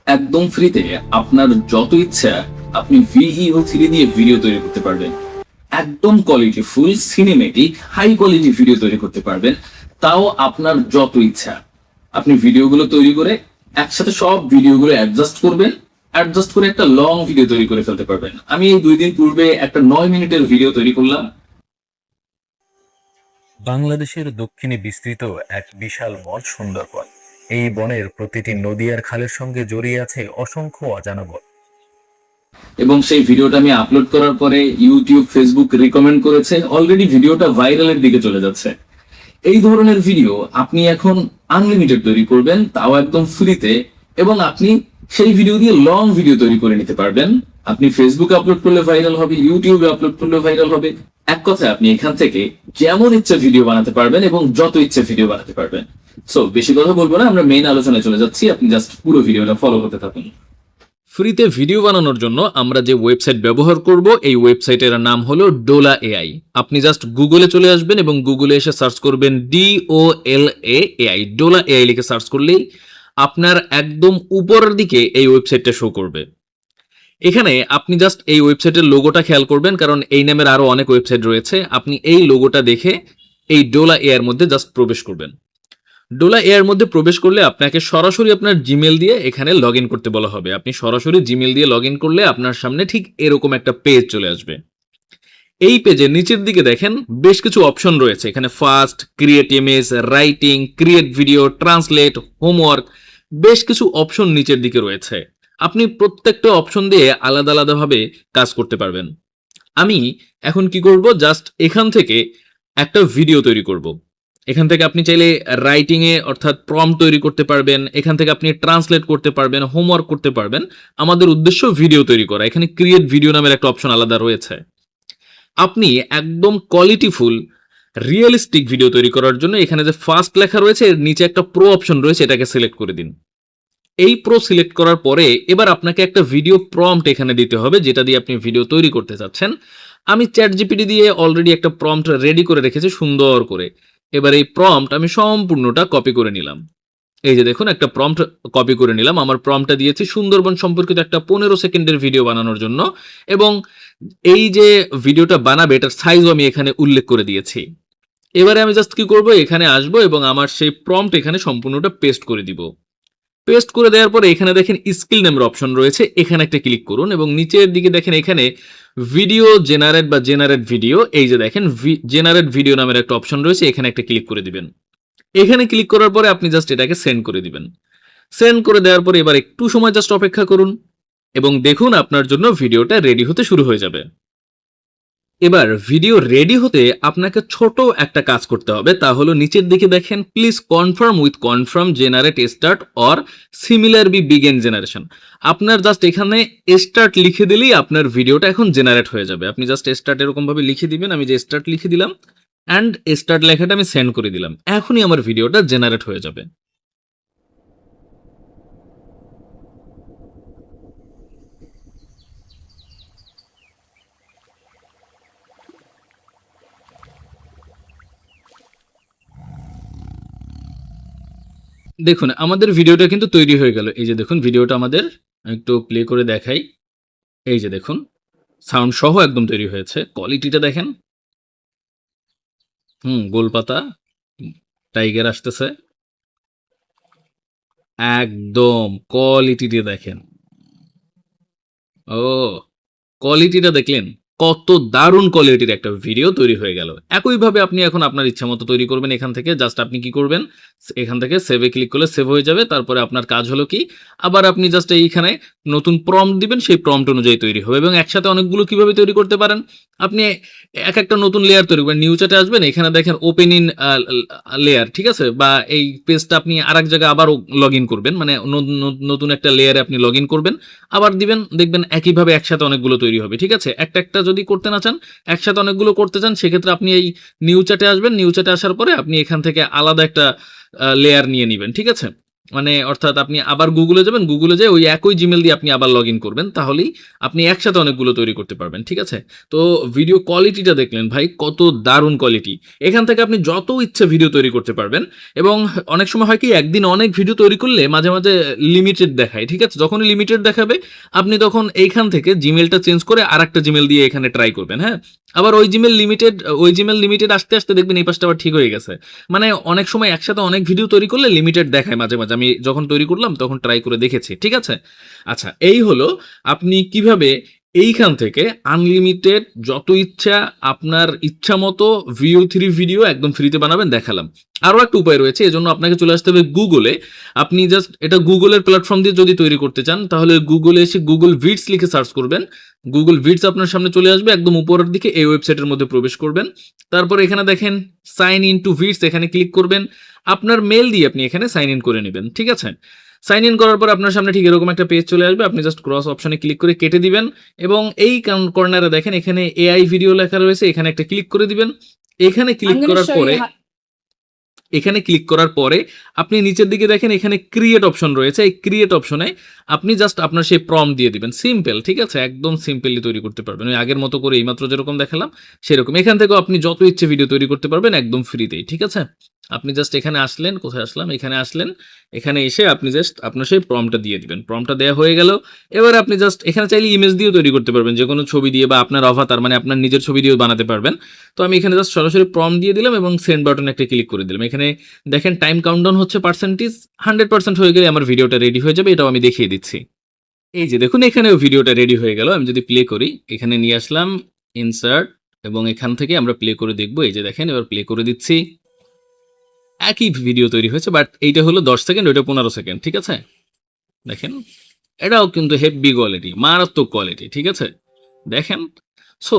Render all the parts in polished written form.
একদম ফ্রিতে আপনার যত ইচ্ছা আপনি VEO3 দিয়ে ভিডিও তৈরি করতে পারবেন। একদম quality full cinematic high quality video তৈরি করতে পারবেন, তাও আপনার যত ইচ্ছা। আপনি ভিডিওগুলো তৈরি করে একসাথে সব ভিডিওগুলো অ্যাডজাস্ট করবেন, অ্যাডজাস্ট করে একটা লং ভিডিও তৈরি করে ফেলতে পারবেন। আমি এই 2 দিন পূর্বে একটা 9 মিনিটের ভিডিও তৈরি করলাম। বাংলাদেশের দক্ষিণে বিস্তৃত এক বিশাল বন সুন্দরবন। এই বনের প্রতিটি নদী আর খালের সঙ্গে জড়িয়ে আছে অসংখ্য অজানা বন। এবং সেই ভিডিওটা আমি আপলোড করার পরে ইউটিউব ফেসবুক রিকমেন্ড করেছে, অলরেডি ভিডিওটা ভাইরালের দিকে চলে যাচ্ছে। এই ধরনের ভিডিও আপনি এখন আনলিমিটেড তৈরি করবেন, তাও একদম ফ্রিতে, এবং আপনি সেই ভিডিও দিয়ে লং ভিডিও তৈরি করে নিতে পারবেন। আপনি ফেসবুকে আপলোড করলে ভাইরাল হবে, ইউটিউবে আপলোড করলে ভাইরাল হবে। এক কথায় আপনি এখান থেকে যেমন ইচ্ছা ভিডিও বানাতে পারবেন এবং যত ইচ্ছে ভিডিও বানাতে পারবেন। সো বেশি কথা বলবো না, আমরা মেইন আলোচনায় চলে যাচ্ছি। আপনি জাস্ট পুরো ভিডিওটা ফলো করতে থাকুন। ফ্রিতে ভিডিও বানানোর জন্য আমরা যে ওয়েবসাইট ব্যবহার করব, এই ওয়েবসাইটের নাম হলো ডোলা এআই। আপনি জাস্ট গুগলে চলে আসবেন এবং গুগলে এসে সার্চ করবেন DOLA AI, ডোলা এআই লিখে সার্চ করলেই আপনার একদম উপরের দিকে এই ওয়েবসাইটটা শো করবে। এখানে আপনি জাস্ট এই ওয়েবসাইটের লোগোটা খেয়াল করবেন, কারণ এই নামের আরো অনেক ওয়েবসাইট রয়েছে। আপনি এই লোগোটা দেখে এই ডোলা এআই এর মধ্যে জাস্ট প্রবেশ করবেন। ডোলা এআই এর মধ্যে প্রবেশ করলে আপনাকে সরাসরি আপনার জিমেল দিয়ে এখানে লগ ইন করতে বলা হবে। আপনি সরাসরি জিমেল দিয়ে লগ ইন করলে আপনার সামনে ঠিক এরকম একটা পেজ চলে আসবে। এই পেজের নিচের দিকে দেখেন বেশ কিছু অপশন রয়েছে। এখানে fast, create image, writing, create video, translate, homework, বেশ কিছু অপশন নিচের দিকে রয়েছে। আপনি প্রত্যেকটা অপশন দিয়ে আলাদা আলাদাভাবে কাজ করতে পারবেন। আমি এখন কি করব, জাস্ট এখান থেকে একটা ভিডিও তৈরি করব। এখান থেকে আপনি চাইলে রাইটিং এ অর্থাৎ প্রম্পট তৈরি করতে পারবেন, এখান থেকে আপনি ট্রান্সলেট করতে পারবেন, হোমওয়ার্ক করতে পারবেন। আমাদের উদ্দেশ্য ভিডিও তৈরি করা। এখানে ক্রিয়েট ভিডিও নামের একটা অপশন আলাদা রয়েছে। আপনি একদম কোয়ালিটিফুল রিয়েলিস্টিক ভিডিও তৈরি করার জন্য এখানে যে ফার্স্ট লেখা রয়েছে এর নিচে একটা প্রো অপশন রয়েছে, এটাকে সিলেক্ট করে দিন। এই প্রো সিলেক্ট করার পরে এবার আপনাকে একটা ভিডিও প্রম্পট এখানে দিতে হবে, যেটা দিয়ে আপনি ভিডিও তৈরি করতে চাচ্ছেন। আমি চ্যাটজিপিটি দিয়ে অলরেডি একটা প্রম্পট রেডি করে রেখেছি সুন্দর করে। এবার এই প্রম্পট আমি সম্পূর্ণটা কপি করে নিলাম। এই যে দেখুন, একটা প্রম্পট কপি করে নিলাম। আমার প্রম্পটটা দিয়েছি সুন্দরবন সম্পর্কিত একটা 15 সেকেন্ডের ভিডিও বানানোর জন্য, এবং এই যে ভিডিওটা বানাবে এটার সাইজও আমি এখানে উল্লেখ করে দিয়েছি। এবারে আমি জাস্ট কি করব, এখানে আসবো এবং আমার সেই প্রম্পট এখানে সম্পূর্ণটা পেস্ট করে দিব। পেস্ট করে দেওয়ার পরে এখানে দেখেন স্কিল নামের অপশন রয়েছে, এখানে একটা ক্লিক করুন এবং নিচের দিকে দেখেন এখানে ভিডিও জেনারেট বা জেনারেট ভিডিও, এই যে দেখেন জেনারেট ভিডিও নামের একটা অপশন রয়েছে, এখানে একটা ক্লিক করে দিবেন। এখানে ক্লিক করার পরে আপনি জাস্ট এটাকে সেন্ড করে দিবেন। সেন্ড করে দেওয়ার পরে এবার একটু সময় জাস্ট অপেক্ষা করুন এবং দেখুন আপনার জন্য ভিডিওটা রেডি হতে শুরু হয়ে যাবে। এবার ভিডিও রেডি হতে আপনাকে ছোট একটা কাজ করতে হবে, তা হলো নিচের দিকে দেখেন please confirm with confirm generate start or similar B begin generation. আপনার জাস্ট এখানে স্টার্ট লিখে দিলেই আপনার ভিডিওটা এখন জেনারেট হয়ে যাবে। আপনি জাস্ট স্টার্ট এরকম ভাবে লিখে দিবেন, আমি যে স্টার্ট লিখে দিলাম অ্যান্ড স্টার্ট লেখাটা আমি সেন্ড করে দিলাম। এখনই আমার ভিডিওটা জেনারেট হয়ে যাবে। দেখুন আমাদের ভিডিওটা কিন্তু তৈরি হয়ে গেল। এই যে দেখুন ভিডিওটা আমাদের, একটু প্লে করে দেখাই। এই যে দেখুন সাউন্ড সহ একদম তৈরি হয়েছে। কোয়ালিটিটা দেখেন, গোলপাতা টাইগার আসতেছে, একদম কোয়ালিটিটা দেখেন। ও, কোয়ালিটিটা দেখলেন? কত দারুণ কোয়ালিটির একটা ভিডিও তৈরি হয়ে গেল। একইভাবে আপনি এখন আপনার ইচ্ছা মতো তৈরি করবেন। এখান থেকে জাস্ট আপনি কি করবেন, এখান থেকে সেভে ক্লিক করলে সেভ হয়ে যাবে। তারপরে আপনার কাজ হলো কি, আবার আপনি জাস্ট এইখানে নতুন প্রম্পট দিবেন, সেই প্রম্পট অনুযায়ী তৈরি হবে। এবং একসাথে অনেকগুলো কিভাবে তৈরি করতে পারেন, আপনি এক একটা নতুন লেয়ার তৈরি করবেন। নিউ চ্যাটে আসবেন, এখানে দেখেন ওপেন ইন লেয়ার, ঠিক আছে, বা এই পেজটা আপনি আরেক জায়গায় আবার লগ ইন করবেন, মানে নতুন একটা লেয়ারে আপনি লগ ইন করবেন, আবার দিবেন, দেখবেন একইভাবে একসাথে অনেকগুলো তৈরি হবে। ঠিক আছে, একটা একটা যদি করতে না চান, একসাথে অনেকগুলো করতে চান, সেক্ষেত্রে আপনি এই নিউ চ্যাটে আসবেন। নিউ চ্যাটে আসার পরে আপনি এখান থেকে আলাদা একটা লেয়ার নিয়ে নেবেন। ঠিক আছে, মানে অর্থাৎ আপনি আবার গুগলে যাবেন, গুগলে যেয়ে ওই একই জিমেল দিয়ে আপনি আবার লগ ইন করবেন, তাহলেই আপনি একসাথে অনেকগুলো তৈরি করতে পারবেন, ঠিক আছে? তো ভিডিও কোয়ালিটিটা দেখলেন ভাই, কত দারুণ কোয়ালিটি। এখান থেকে আপনি যত ইচ্ছে ভিডিও তৈরি করতে পারবেন। এবং অনেক সময় হয় কি, একদিন অনেক ভিডিও তৈরি করলে মাঝে মাঝে লিমিটেড দেখায়, ঠিক আছে? যখনই লিমিটেড দেখাবে আপনি তখন এইখান থেকে জিমেলটা চেঞ্জ করে আরেকটা জিমেল দিয়ে এখানে ট্রাই করবেন, হ্যাঁ? আবার ওই জিমেল লিমিটেড আসতে আসতে দেখবেন এই পাশটা আবার ঠিক হয়ে গেছে। মানে অনেক সময় একসাথে অনেক ভিডিও তৈরি করলে লিমিটেড দেখায় মাঝে মাঝে। আমি যখন তৈরি করলাম তখন ট্রাই করে দেখেছি, ঠিক আছে? আচ্ছা, এই হলো আপনি কিভাবে এইখান থেকে আনলিমিটেড যত ইচ্ছা আপনার ইচ্ছা মতো VO3 ভিডিও একদম ফ্রিতে বানাবেন দেখালাম। আরো একটা উপায় রয়েছে, এজন্য আপনাকে চলে আসতে হবে গুগলে। আপনি জাস্ট এটা গুগলের প্ল্যাটফর্ম দিয়ে যদি তৈরি করতে চান, তাহলে গুগলে এসে গুগল ভিডস লিখে সার্চ করবেন। গুগল ভিডস আপনার সামনে চলে আসবে, একদম উপরের দিকে এই ওয়েবসাইটের মধ্যে প্রবেশ করবেন। তারপর এখানে দেখেন সাইন ইন টু ভিডস, এখানে ক্লিক করবেন। আপনার মেল দিয়ে আপনি এখানে সাইন ইন করে নেবেন, ঠিক আছে? সাইন ইন করার পর আপনার সামনে ঠিক এরকম একটা পেজ চলে আসবে, আপনি জাস্ট ক্রস অপশনে ক্লিক করে কেটে দিবেন। এবং এই কর্নারে দেখেন এখানে AI ভিডিও লেখা রয়েছে, এখানে একটা ক্লিক করে দিবেন। এখানে ক্লিক I'm gonna করার show পরে you how. এখানে ক্লিক করার পরে আপনি নিচের দিকে দেখেন এখানে ক্রিয়েট অপশন রয়েছে। এই ক্রিয়েট অপশনে আপনি জাস্ট আপনার সেই প্রম্পট দিয়ে দিবেন, সিম্পল, ঠিক আছে? একদম সিম্পলি তৈরি করতে পারবেন, ওই আগের মতো করে এইমাত্র যেরকম দেখালাম সেরকম। এখান থেকেও আপনি যত ইচ্ছে ভিডিও তৈরি করতে পারবেন একদম ফ্রিতেই, ঠিক আছে? আপনি জাস্ট এখানে আসলেন, কোথায় আসলাম, এখানে আসলেন। এখানে এসে আপনি জাস্ট আপনার সেই প্রম্পটটা দিয়ে দিবেন। প্রম্পটটা দেওয়া হয়ে গেল। এবার আপনি জাস্ট এখানে চাইলে ইমেজ দিয়েও তৈরি করতে পারবেন, যে কোনো ছবি দিয়ে বা আপনার অভাতার মানে আপনার নিজের ছবি দিয়েও বানাতে পারবেন। তো আমি এখানে জাস্ট সরাসরি প্রম্পট দিয়ে দিলাম এবং সেন্ড বাটনে একটা ক্লিক করে দিলাম। এখানে দেখেন টাইম কাউন্টডাউন হচ্ছে পার্সেন্টেজ, 100% হয়ে গেলে আমার ভিডিওটা রেডি হয়ে যাবে, এটাও আমি দেখিয়ে দিচ্ছি। এই যে দেখুন এখানেও ভিডিওটা রেডি হয়ে গেল। আমি যদি প্লে করি, এখানে নিয়ে আসলাম, ইনসার্ট, এবং এখান থেকে আমরা প্লে করে দেখবো। এই যে দেখেন এবার প্লে করে দিচ্ছি, একই ভিডিও তৈরি হয়েছে, বাট এইটা হলো 10 সেকেন্ড, ওইটা 15 সেকেন্ড, ঠিক আছে? দেখেন এটাও কিন্তু হেভি কোয়ালিটি, মারাত্মক কোয়ালিটি, ঠিক আছে? দেখেন। সো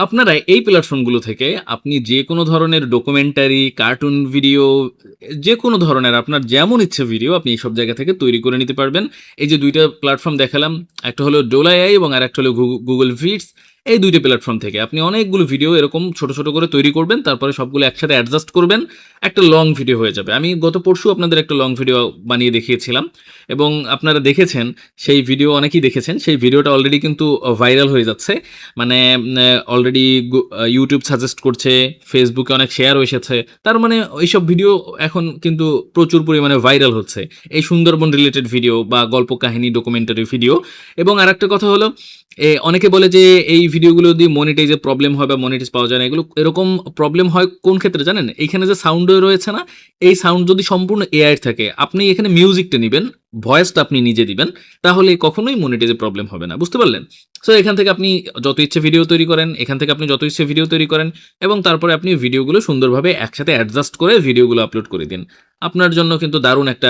আপনারা এই প্ল্যাটফর্মগুলো থেকে আপনি যে কোনো ধরনের ডকুমেন্টারি, কার্টুন ভিডিও, যে কোনো ধরনের আপনার যেমন ইচ্ছে ভিডিও আপনি এইসব জায়গা থেকে তৈরি করে নিতে পারবেন। এই যে দুইটা প্ল্যাটফর্ম দেখালাম, একটা হলো ডোলা AI এবং আর একটা হলো গুগল ভিডস। এই দুইটা প্ল্যাটফর্ম থেকে আপনি অনেকগুলো ভিডিও এরকম ছোট ছোট করে তৈরি করবেন, তারপরে সবগুলো একসাথে অ্যাডজাস্ট করবেন, একটা লং ভিডিও হয়ে যাবে। আমি গত পরশু আপনাদের একটা লং ভিডিও বানিয়ে দেখিয়েছিলাম এবং আপনারা দেখেছেন, সেই ভিডিও অনেকেই দেখেছেন। সেই ভিডিওটা অলরেডি কিন্তু ভাইরাল হয়ে যাচ্ছে, মানে অলরেডি ইউটিউব সাজেস্ট করছে, ফেসবুকে অনেক শেয়ার এসেছে। তার মানে এইসব ভিডিও এখন কিন্তু প্রচুর পরিমাণে ভাইরাল হচ্ছে, এই সুন্দরবন রিলেটেড ভিডিও বা গল্প কাহিনী ডকুমেন্টারি ভিডিও। এবং আরেকটা কথা হলো, অনেকে বলে যে এই ভিডিওগুলো দিয়ে মনিটাইজের প্রবলেম হয় বা মনিটাইজ পাওয়া যায় না। এরকম প্রবলেম হয় কোন ক্ষেত্রে জানেন? এইখানে যে সাউন্ড রয়েছে না, এই সাউন্ড যদি সম্পূর্ণ AI থাকে, আপনি এখানে মিউজিকটা নেবেন, ভয়েসটা আপনি নিজে দিবেন, তাহলে কখনোই মনিটাইজের প্রবলেম হবে না, বুঝতে পারলেন? সো এখান থেকে আপনি যত ইচ্ছে ভিডিও তৈরি করেন, এখান থেকে আপনি যত ইচ্ছে ভিডিও তৈরি করেন এবং তারপরে আপনি ভিডিওগুলো সুন্দরভাবে একসাথে অ্যাডজাস্ট করে ভিডিওগুলো আপলোড করে দিন। আপনার জন্য কিন্তু দারুণ একটা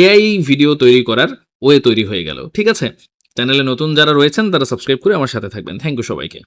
AI ভিডিও তৈরি করার ওয়ে তৈরি হয়ে গেল, ঠিক আছে? চ্যানেলে নতুন যারা রয়েছেন তারা সাবস্ক্রাইব করে আমার সাথে থাকবেন। থ্যাংক ইউ সবাইকে।